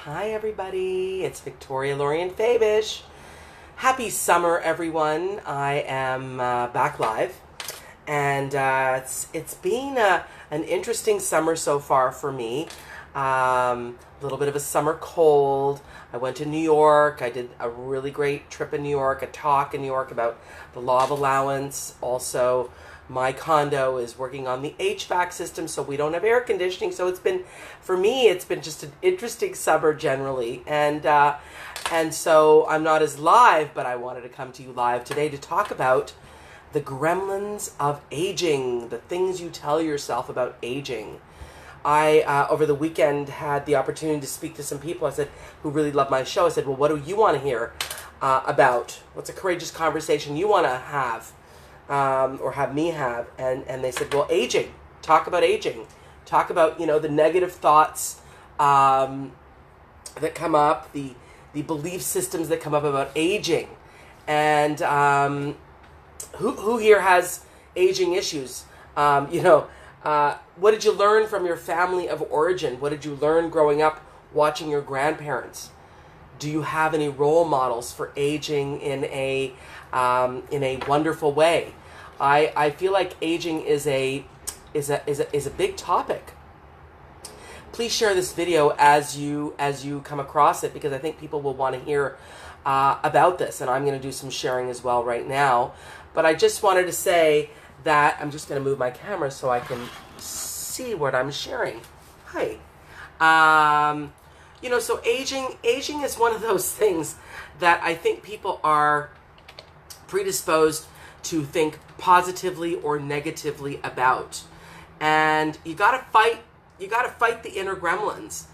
Hi everybody, it's Victoria Lorian Fabish. Happy summer everyone. I am back live and it's been an interesting summer so far for me. A little bit of a summer cold. I went to New York. I did a really great trip in New York, a talk in New York about the law of allowance. Also, my condo is working on the HVAC system, so we don't have air conditioning. So for me, it's been just an interesting summer generally. And so I'm not as live, but I wanted to come to you live today to talk about the gremlins of aging, the things you tell yourself about aging. I, over the weekend, had the opportunity to speak to some people. I said, who really love my show. I said, well, what do you want to hear about? What's a courageous conversation you want to have? Or have me have, and they said, well, aging. Talk about aging. Talk about, the negative thoughts that come up, the belief systems that come up about aging. And who here has aging issues? What did you learn from your family of origin? What did you learn growing up watching your grandparents? Do you have any role models for aging in a wonderful way? I feel like aging is a big topic. Please share this video as you come across it, because I think people will want to hear about this, and I'm going to do some sharing as well right now. But I just wanted to say that I'm just going to move my camera so I can see what I'm sharing. Hi. So aging is one of those things that I think people are predisposed to think positively or negatively about. And you gotta fight the inner gremlins.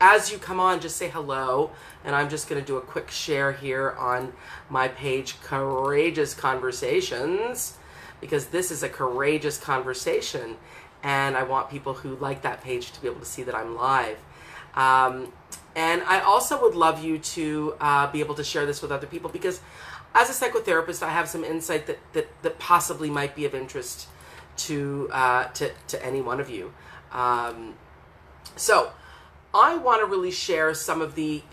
As you come on, just say hello. And I'm just gonna do a quick share here on my page, Courageous Conversations, because this is a courageous conversation. And I want people who like that page to be able to see that I'm live. And I also would love you to be able to share this with other people, because as a psychotherapist, I have some insight that possibly might be of interest to any one of you. So I want to really share some of the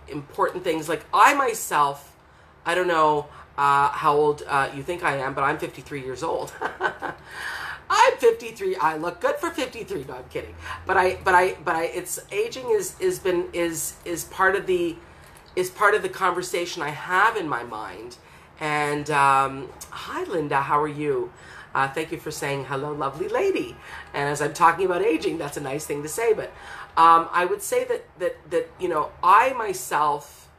important things. Like I myself, I don't know how old you think I am, but I'm 53 years old. I'm 53. I look good for 53. No, I'm kidding. But it's aging is part of the conversation I have in my mind. And hi, Linda. How are you? Thank you for saying hello, lovely lady. And as I'm talking about aging, that's a nice thing to say. But I would say that I myself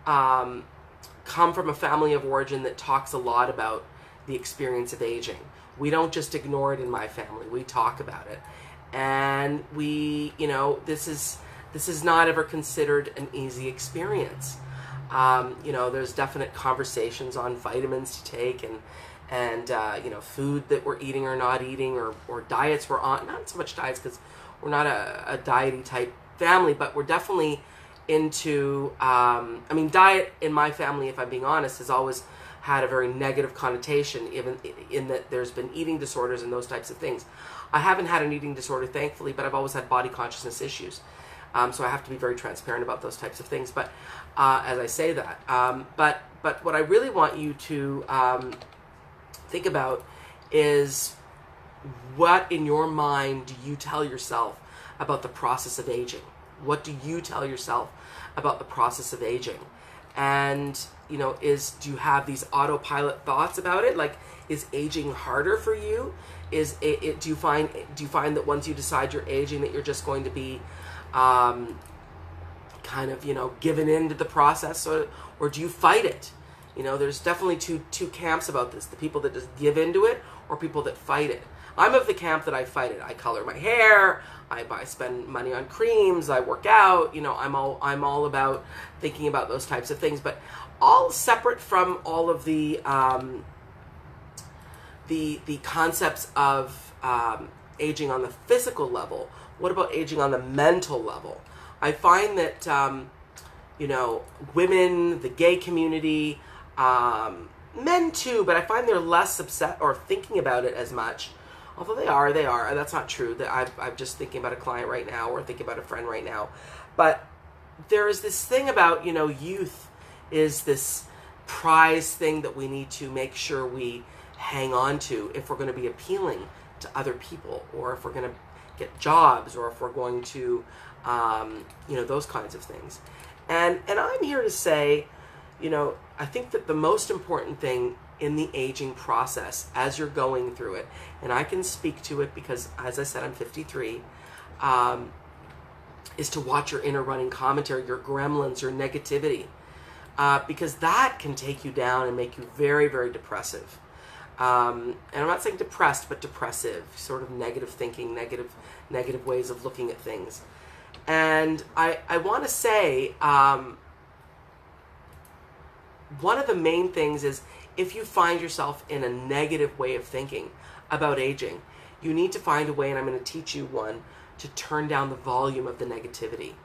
come from a family of origin that talks a lot about the experience of aging. We don't just ignore it in my family. We talk about it. And this is not ever considered an easy experience. There's definite conversations on vitamins to take and food that we're eating or not eating, or diets we're on. Not so much diets, because we're not a diety type family, but we're definitely into, diet in my family, if I'm being honest, has always had a very negative connotation, even in that there's been eating disorders and those types of things. I haven't had an eating disorder, thankfully, but I've always had body consciousness issues. So I have to be very transparent about those types of things. But as I say that, but what I really want you to think about is, what in your mind do you tell yourself about the process of aging? What do you tell yourself about the process of aging? And do you have these autopilot thoughts about it? Like, is aging harder for you? Do you find that once you decide you're aging, that you're just going to be given into the process, or do you fight it? There's definitely two camps about this: the people that just give into it, or people that fight it. I'm of the camp that I fight it. I color my hair. I spend money on creams. I work out. I'm all about thinking about those types of things, but all separate from all of the concepts of aging on the physical level. What about aging on the mental level? I find that women, the gay community, men too, but I find they're less upset or thinking about it as much Although they are. That's not true. That I'm just thinking about a client right now, or thinking about a friend right now. But there is this thing about, youth is this prize thing that we need to make sure we hang on to if we're going to be appealing to other people, or if we're going to get jobs, or if we're going to, those kinds of things. And I'm here to say, I think that the most important thing in the aging process as you're going through it, and I can speak to it because, as I said, I'm 53, is to watch your inner running commentary, your gremlins, your negativity, because that can take you down and make you very, very depressive. And I'm not saying depressed, but depressive, sort of negative thinking, negative ways of looking at things. And I want to say, one of the main things is, if you find yourself in a negative way of thinking about aging, you need to find a way, and I'm going to teach you one, to turn down the volume of the negativity,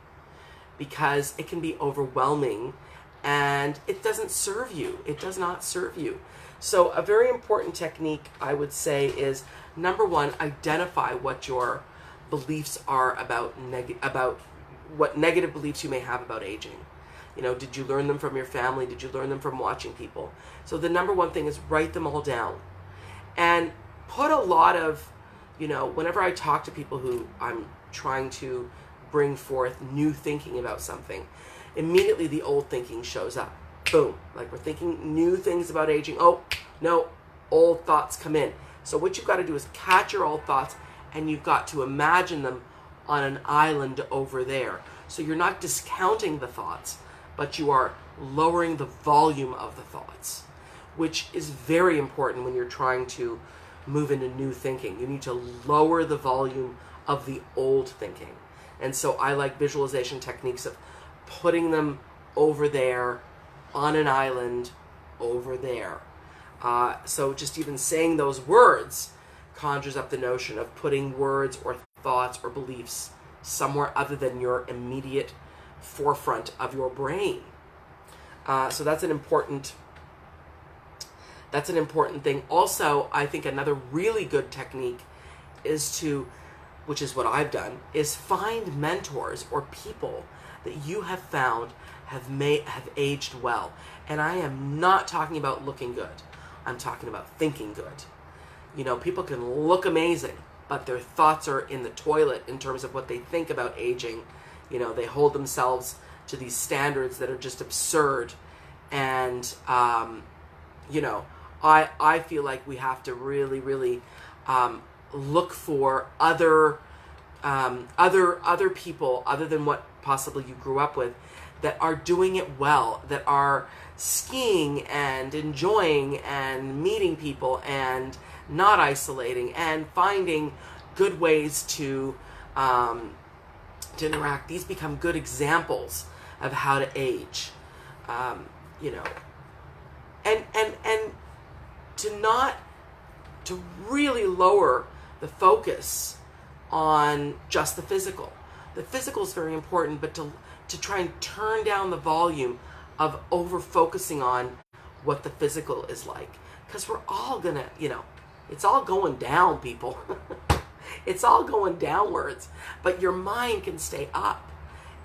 because it can be overwhelming and it doesn't serve you. It does not serve you. So a very important technique, I would say, is, number one, identify what your beliefs are about what negative beliefs you may have about aging. Did you learn them from your family? Did you learn them from watching people? So the number one thing is, write them all down. And put a lot of, whenever I talk to people who I'm trying to bring forth new thinking about something, immediately the old thinking shows up. Boom. Like, we're thinking new things about aging. Oh, no, old thoughts come in. So what you've got to do is catch your old thoughts, and you've got to imagine them on an island over there. So you're not discounting the thoughts, but you are lowering the volume of the thoughts, which is very important when you're trying to move into new thinking. You need to lower the volume of the old thinking. And so I like visualization techniques of putting them over there on an island over there. So just even saying those words conjures up the notion of putting words or thoughts or beliefs somewhere other than your immediate forefront of your brain. So that's an important thing. Also, I think another really good technique is to, which is what I've done, is find mentors or people that you have found have aged well. And I am not talking about looking good. I'm talking about thinking good. People can look amazing, but their thoughts are in the toilet in terms of what they think about aging. They hold themselves to these standards that are just absurd. And, I feel like we have to really, really look for other people, other than what possibly you grew up with, that are doing it well, that are skiing and enjoying and meeting people and not isolating and finding good ways to interact. These become good examples of how to age, and to really lower the focus on just the physical. The physical is very important, but to try and turn down the volume of over focusing on what the physical is like, because we're all gonna, it's all going down, people. It's all going downwards, but your mind can stay up,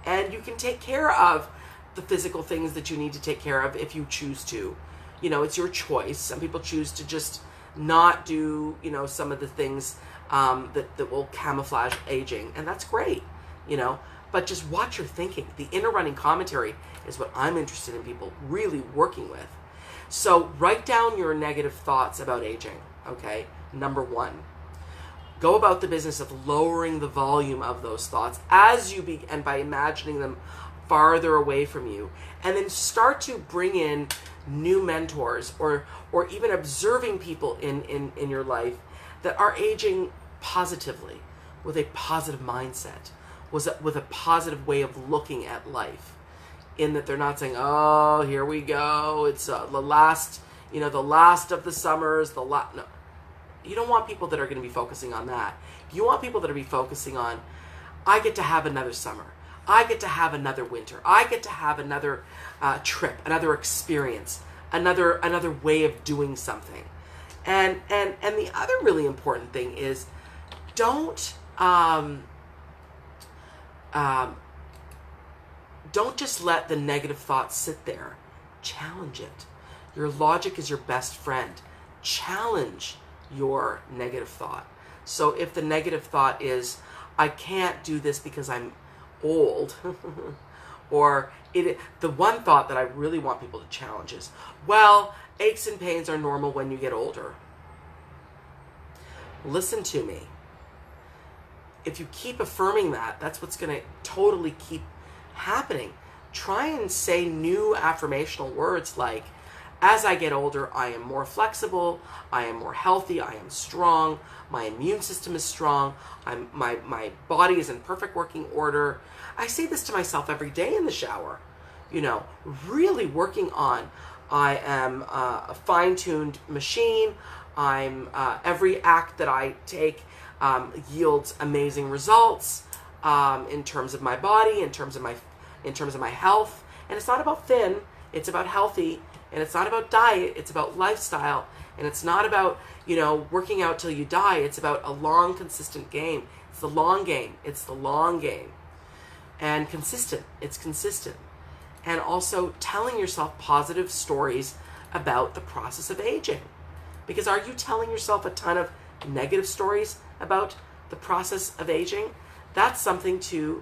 and you can take care of the physical things that you need to take care of if you choose to. It's your choice. Some people choose to just not do, some of the things that will camouflage aging, and that's great, but just watch your thinking. The inner running commentary is what I'm interested in people really working with. So write down your negative thoughts about aging, okay? Number one. Go about the business of lowering the volume of those thoughts as you and by imagining them farther away from you. And then start to bring in new mentors or even observing people in your life that are aging positively, with a positive mindset, with a positive way of looking at life, in that they're not saying, oh, here we go, it's the last of the summers, no. You don't want people that are going to be focusing on that. You want people that are be focusing on, I get to have another summer. I get to have another winter. I get to have another trip, another experience, another way of doing something. And the other really important thing is don't just let the negative thoughts sit there. Challenge it. Your logic is your best friend. Challenge your negative thought. So if the negative thought is, I can't do this because I'm old, or the one thought that I really want people to challenge is, well, aches and pains are normal when you get older. Listen to me. If you keep affirming that, that's what's going to totally keep happening. Try and say new affirmational words like, as I get older, I am more flexible, I am more healthy, I am strong, my immune system is strong, my body is in perfect working order. I say this to myself every day in the shower, really working on, I am a fine-tuned machine, every act that I take yields amazing results in terms of my body, in terms of my health. And it's not about thin, it's about healthy. And it's not about diet, it's about lifestyle. And it's not about, working out till you die. It's about a long, consistent game. It's the long game. It's the long game. And consistent. It's consistent. And also telling yourself positive stories about the process of aging. Because are you telling yourself a ton of negative stories about the process of aging? That's something to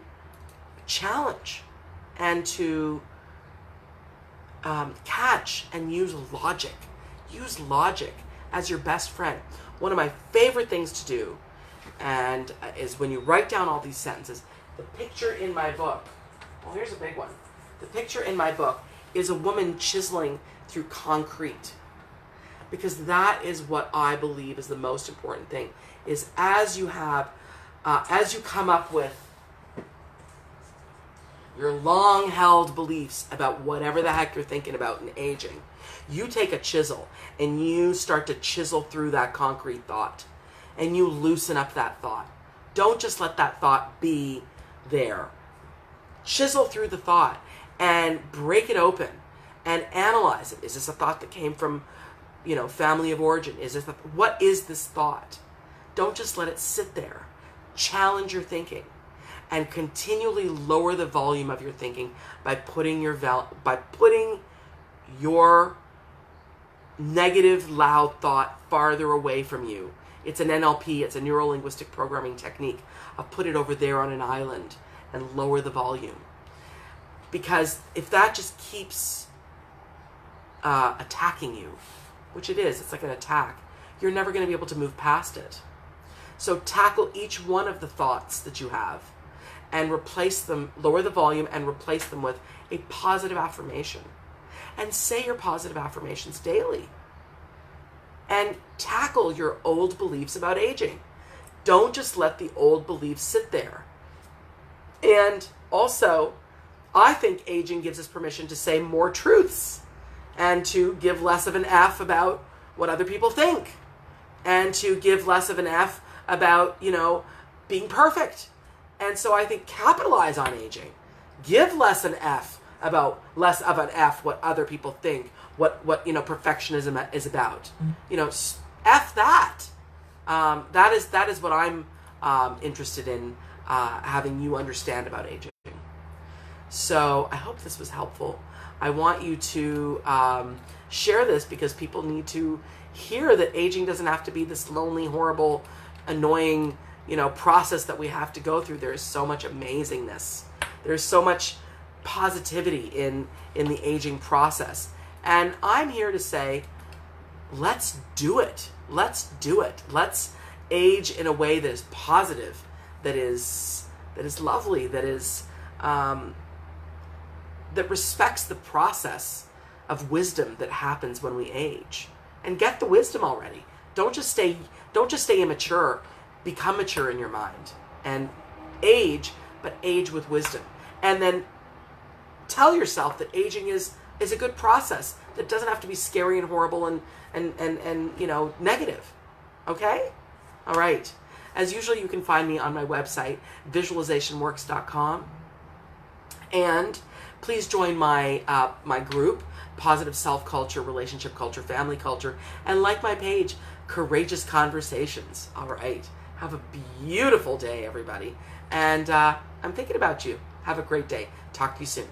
challenge and to catch and use logic. Use logic as your best friend. One of my favorite things to do is when you write down all these sentences. The picture in my book, here's a big one. The picture in my book is a woman chiseling through concrete. Because that is what I believe is the most important thing, is as you come up with your long-held beliefs about whatever the heck you're thinking about in aging, you take a chisel and you start to chisel through that concrete thought and you loosen up that thought. Don't just let that thought be there. Chisel through the thought and break it open and analyze it. Is this a thought that came from, family of origin? What is this thought? Don't just let it sit there. Challenge your thinking. And continually lower the volume of your thinking by putting your negative, loud thought farther away from you. It's an NLP, it's a neuro-linguistic programming technique. I'll put it over there on an island and lower the volume. Because if that just keeps attacking you, which it is, it's like an attack, you're never going to be able to move past it. So tackle each one of the thoughts that you have and replace them, lower the volume and replace them with a positive affirmation. And say your positive affirmations daily. And tackle your old beliefs about aging. Don't just let the old beliefs sit there. And also, I think aging gives us permission to say more truths and to give less of an F about what other people think and to give less of an F about, being perfect. And so I think capitalize on aging. Give less of an F what other people think, what perfectionism is about. F that. That is what I'm interested in having you understand about aging. So I hope this was helpful. I want you to share this because people need to hear that aging doesn't have to be this lonely, horrible, annoying process that we have to go through. There is so much amazingness. There's so much positivity in the aging process. And I'm here to say, let's do it. Let's do it. Let's age in a way that is positive, that is lovely, that is that respects the process of wisdom that happens when we age. And get the wisdom already. Don't just stay immature. Become mature in your mind and age, but age with wisdom. And then tell yourself that aging is a good process that doesn't have to be scary and horrible and negative. Okay? All right. As usual, you can find me on my website, visualizationworks.com. And please join my group, Positive Self Culture, Relationship Culture, Family Culture, and like my page, courageous conversations. All right. Have a beautiful day, everybody. And I'm thinking about you. Have a great day. Talk to you soon.